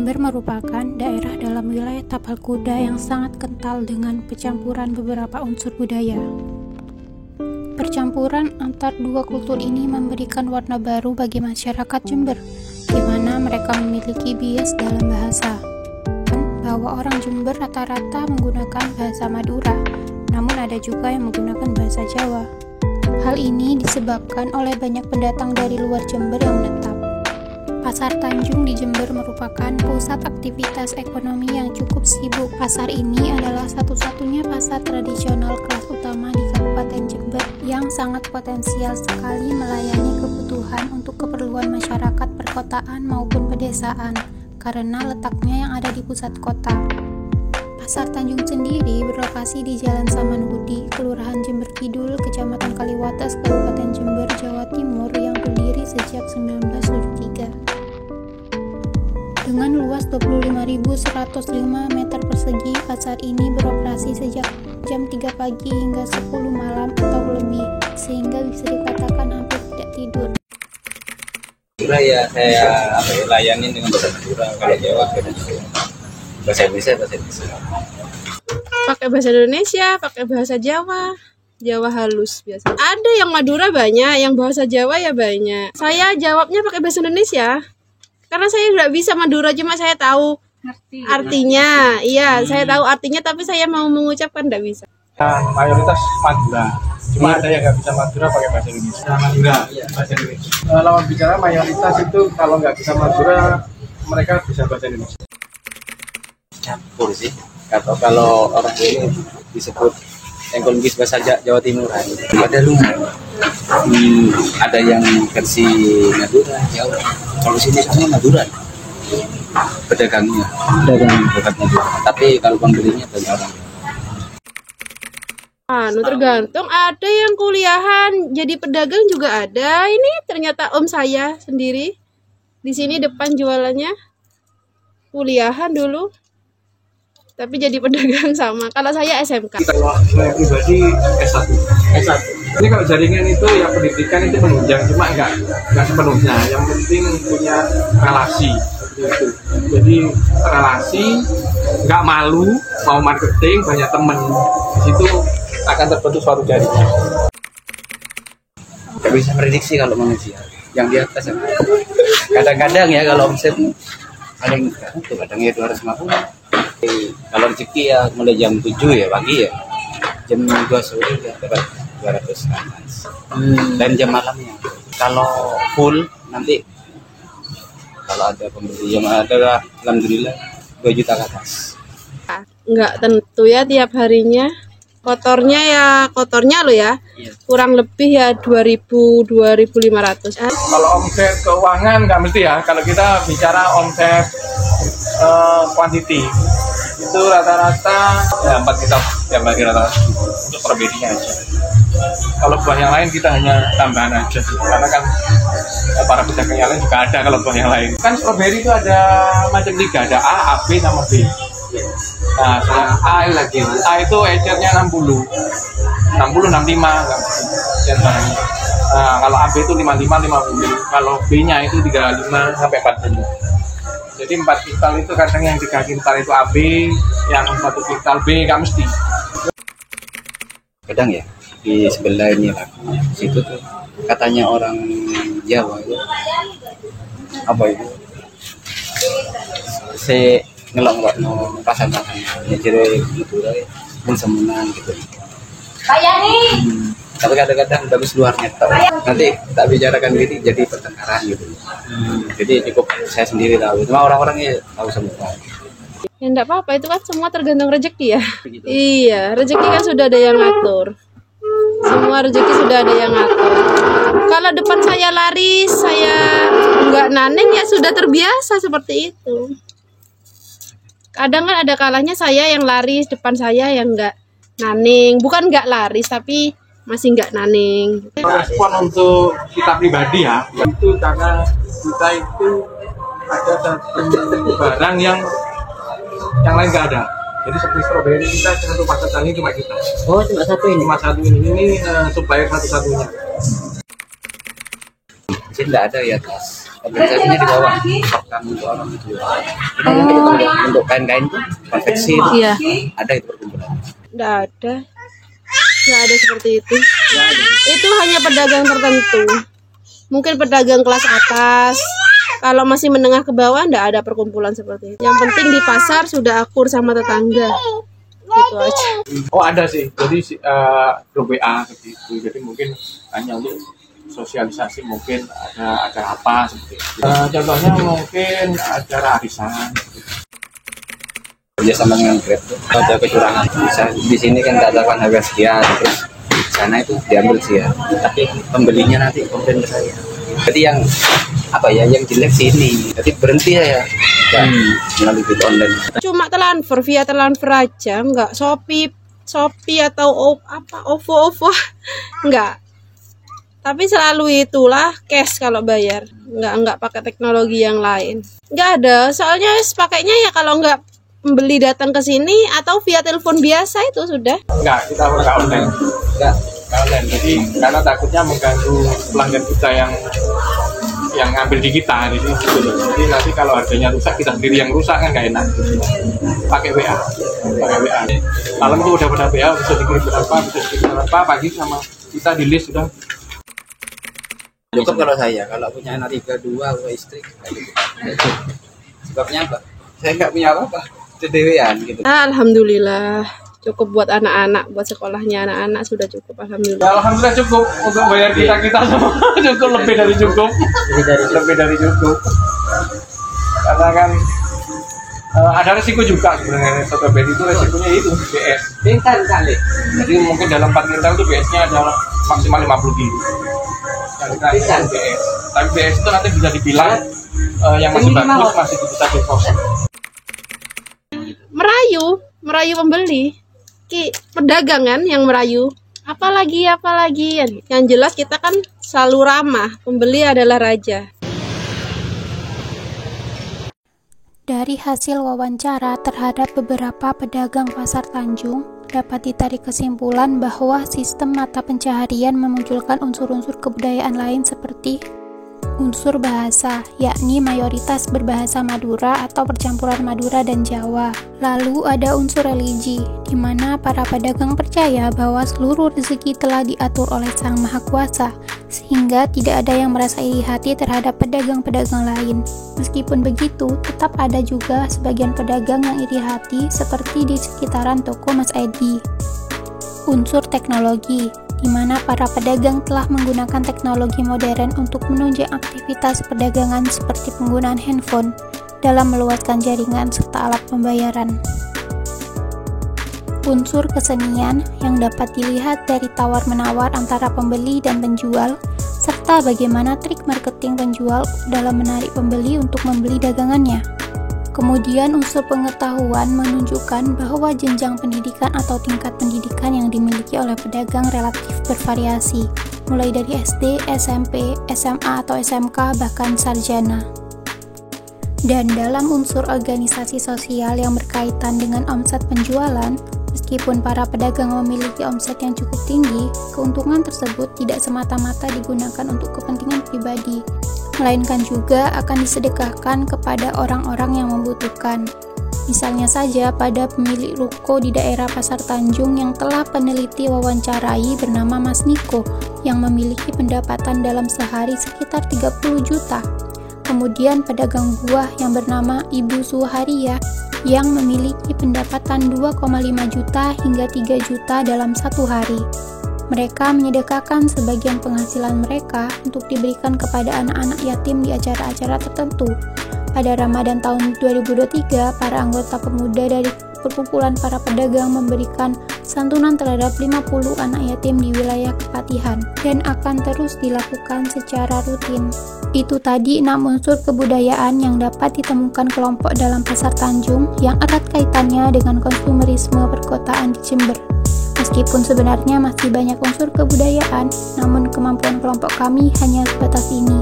Jember merupakan daerah dalam wilayah tapal kuda yang sangat kental dengan percampuran beberapa unsur budaya. Percampuran antar dua kultur ini memberikan warna baru bagi masyarakat Jember, di mana mereka memiliki bias dalam bahasa. Bahwa orang Jember rata-rata menggunakan bahasa Madura, namun ada juga yang menggunakan bahasa Jawa. Hal ini disebabkan oleh banyak pendatang dari luar Jember yang menetap. Pasar Tanjung di Jember merupakan pusat aktivitas ekonomi yang cukup sibuk. Pasar ini adalah satu-satunya pasar tradisional kelas utama di Kabupaten Jember yang sangat potensial sekali melayani kebutuhan untuk keperluan masyarakat perkotaan maupun pedesaan karena letaknya yang ada di pusat kota. Pasar Tanjung sendiri berlokasi di Jalan Samanhudi, Kelurahan Jember Kidul, Kecamatan Kaliwates, Kabupaten Jember, Jawa Timur yang berdiri sejak 1973. Dengan luas 25.105 meter persegi, pasar ini beroperasi sejak jam 3 pagi hingga 10 malam atau lebih, sehingga bisa dikatakan hampir tidak tidur. Ya saya layanin dengan bahasa Madura, kalau Jawa bahasa Indonesia. Pakai bahasa Indonesia, pakai bahasa Jawa, Jawa halus biasa. Ada yang Madura banyak, yang bahasa Jawa ya banyak. Saya jawabnya pakai bahasa Indonesia. Karena saya nggak bisa Madura, cuma saya tahu artinya. Iya, saya tahu artinya, tapi saya mau mengucapkan nggak bisa. Mayoritas Madura, cuma ada yang nggak bisa Madura pakai bahasa Indonesia. Madura, bahasa Indonesia. Lawan bicara mayoritas itu kalau nggak bisa Madura, mereka bisa bahasa Indonesia. Campur sih, atau kalau orang ini disebut ekonomis bahasa Jawa Timur, ada lumayan. Ada yang versi Madura, Jawa. Kalau sini semua Madura, pedagangnya, bukan Madura. Tapi kalau pembelinya banyak orang. Tergantung, ada yang kuliahan jadi pedagang juga ada. Ini ternyata om saya sendiri di sini depan jualannya kuliahan dulu, tapi jadi pedagang sama. Kalau saya SMK. Kalau saya pribadi S1. Ini kalau jaringan itu ya pendidikan itu menunjang, cuma enggak sepenuhnya. Yang penting punya relasi itu. Jadi relasi, nggak malu, mau marketing, banyak temen. Di situ akan terbentuk suatu jaringan. Nggak bisa prediksi kalau manusia. Yang di atas kadang-kadang ya kalau omset kadang ya 250. Kalau rezeki ya mulai jam 7 ya pagi ya, jam 2 sore ya dapat 200 atas. Dan jam malamnya kalau full nanti kalau ada pembeli yang ada alhamdulillah 2 juta ke atas. Nggak tentu ya tiap harinya. Kotornya lo ya, kurang lebih ya 2.000-2.500. Kalau omset keuangan nggak mesti ya. Kalau kita bicara omset quantity itu rata-rata ya 4 juta tiap hari rata-rata untuk stroberinya aja. Kalau buah yang lain kita hanya tambahan aja sih, karena kan para pedagang yang lain juga ada. Kalau buah yang lain kan stroberi itu ada macam 3, ada A, B sama B. Nah, A itu ecernya 60, 65 nggak mesti. Nah, kalau AB itu 55, 50. Kalau B-nya itu 35 sampai 40. Jadi 4 kintal itu kadang yang 3 kintal itu AB, yang 1 kintal B, nggak mesti. Kadang ya di sebelah ini lah, situ tuh katanya orang Jawa itu apa itu? Ngelong-ngelong no pasan-pasan jadi Madura pun semuanya gitu. Tapi kadang-kadang bagus luarnya nanti tak bicarakan gitu jadi pertengkaran gitu. Jadi cukup saya sendiri tahu, cuma orang-orangnya tahu semua. Ya enggak apa-apa, itu kan semua tergantung rezeki ya. Begitu. Iya, rezeki kan sudah ada yang ngatur. Semua rezeki sudah ada yang ngatur. Kalau depan saya laris, saya enggak naning ya sudah terbiasa seperti itu. Kadang kan ada kalanya saya yang laris, depan saya yang enggak naning. Bukan enggak laris, tapi masih enggak naning. Respon untuk kita pribadi ya, itu karena kita itu ada satu barang yang lain nggak ada. Jadi seperti stroberi kita satu pasar tani cuma kita. Oh, cuma satu ini? Cuma satu ini. Ini supplier satu-satunya. Jadi nggak ada ya, Tas. organisasinya di bawah, pekan untuk orang itu. Untuk kain-kain tuh konveksi itu, Iya. ada itu perkumpulan. Nggak ada seperti itu. Itu hanya pedagang tertentu, mungkin pedagang kelas atas. Kalau masih menengah ke bawah nggak ada perkumpulan seperti itu. Yang penting di pasar sudah akur sama tetangga, gitu aja. Oh ada sih, jadi grup WA seperti itu. Jadi mungkin hanya untuk sosialisasi, mungkin ada acara apa seperti itu. Contohnya mungkin acara arisan. Kerjasama dengan Grab tuh ada kecurangan. Bisa di sini kan katakan harga sekian, terus di sana itu diambil sih ya. Tapi pembelinya nanti komplain ke saya. Jadi yang yang jelek sini. Jadi berhenti ya. Melalui online. Cuma transfer via transfer aja, nggak Shopee atau OVO nggak. Tapi selalu itulah cash kalau bayar, nggak pakai teknologi yang lain. Nggak ada, soalnya pakainya ya kalau nggak membeli datang ke sini atau via telepon biasa itu sudah. Enggak, kita nggak online. Enggak online. Jadi karena takutnya mengganggu pelanggan kita yang ngambil di kita. Jadi nanti kalau harganya rusak, kita sendiri yang rusak kan nggak enak. Pakai WA. Malam itu udah pada WA, bisa dikirim berapa, pagi sama kita di list sudah. Cukup kalau punya anak 3, 2 atau istri. Sebabnya apa? Saya nggak punya apa-apa. Cedewean gitu. Alhamdulillah cukup buat anak-anak, buat sekolahnya anak-anak sudah cukup, alhamdulillah. Ya, alhamdulillah cukup untuk bayar kita semua. Cukup, lebih dari cukup. Karena kan ada resiko juga sebenarnya. Sotobed itu resikonya itu BS. Pintar kali. Jadi mungkin dalam 4 kintal itu BS-nya adalah maksimal 50 kilo. Bisa BS. Tapi BS itu nanti bisa dibilang yang masih bagus, masih bisa diproses. Merayu pembeli, perdagangan yang merayu. Apalagi yang jelas kita kan selalu ramah, pembeli adalah raja. Dari hasil wawancara terhadap beberapa pedagang pasar Tanjung, dapat ditarik kesimpulan bahwa sistem mata pencaharian memunculkan unsur-unsur kebudayaan lain seperti unsur bahasa, yakni mayoritas berbahasa Madura atau percampuran Madura dan Jawa. Lalu ada unsur religi, di mana para pedagang percaya bahwa seluruh rezeki telah diatur oleh Sang Maha Kuasa, sehingga tidak ada yang merasa iri hati terhadap pedagang-pedagang lain. Meskipun begitu, tetap ada juga sebagian pedagang yang iri hati seperti di sekitaran toko Mas Edi. Unsur teknologi, di mana para pedagang telah menggunakan teknologi modern untuk menunjang aktivitas perdagangan seperti penggunaan handphone dalam meluaskan jaringan serta alat pembayaran. Unsur kesenian yang dapat dilihat dari tawar-menawar antara pembeli dan penjual, serta bagaimana trik marketing penjual dalam menarik pembeli untuk membeli dagangannya. Kemudian unsur pengetahuan menunjukkan bahwa jenjang pendidikan atau tingkat pendidikan yang dimiliki oleh pedagang relatif bervariasi, mulai dari SD, SMP, SMA atau SMK, bahkan sarjana. Dan dalam unsur organisasi sosial yang berkaitan dengan omset penjualan, meskipun para pedagang memiliki omset yang cukup tinggi, keuntungan tersebut tidak semata-mata digunakan untuk kepentingan pribadi, melainkan juga akan disedekahkan kepada orang-orang yang membutuhkan. Misalnya saja pada pemilik ruko di daerah Pasar Tanjung yang telah peneliti wawancarai bernama Mas Niko yang memiliki pendapatan dalam sehari sekitar 30 juta. Kemudian pedagang buah yang bernama Ibu Suharia yang memiliki pendapatan 2,5 juta hingga 3 juta dalam satu hari. Mereka menyedekahkan sebagian penghasilan mereka untuk diberikan kepada anak-anak yatim di acara-acara tertentu. Pada Ramadan tahun 2023, para anggota pemuda dari perkumpulan para pedagang memberikan santunan terhadap 50 anak yatim di wilayah Kepatihan dan akan terus dilakukan secara rutin. Itu tadi 6 unsur kebudayaan yang dapat ditemukan kelompok dalam Pasar Tanjung yang erat kaitannya dengan konsumerisme perkotaan di Jember. Meskipun sebenarnya masih banyak unsur kebudayaan, namun kemampuan kelompok kami hanya sebatas ini.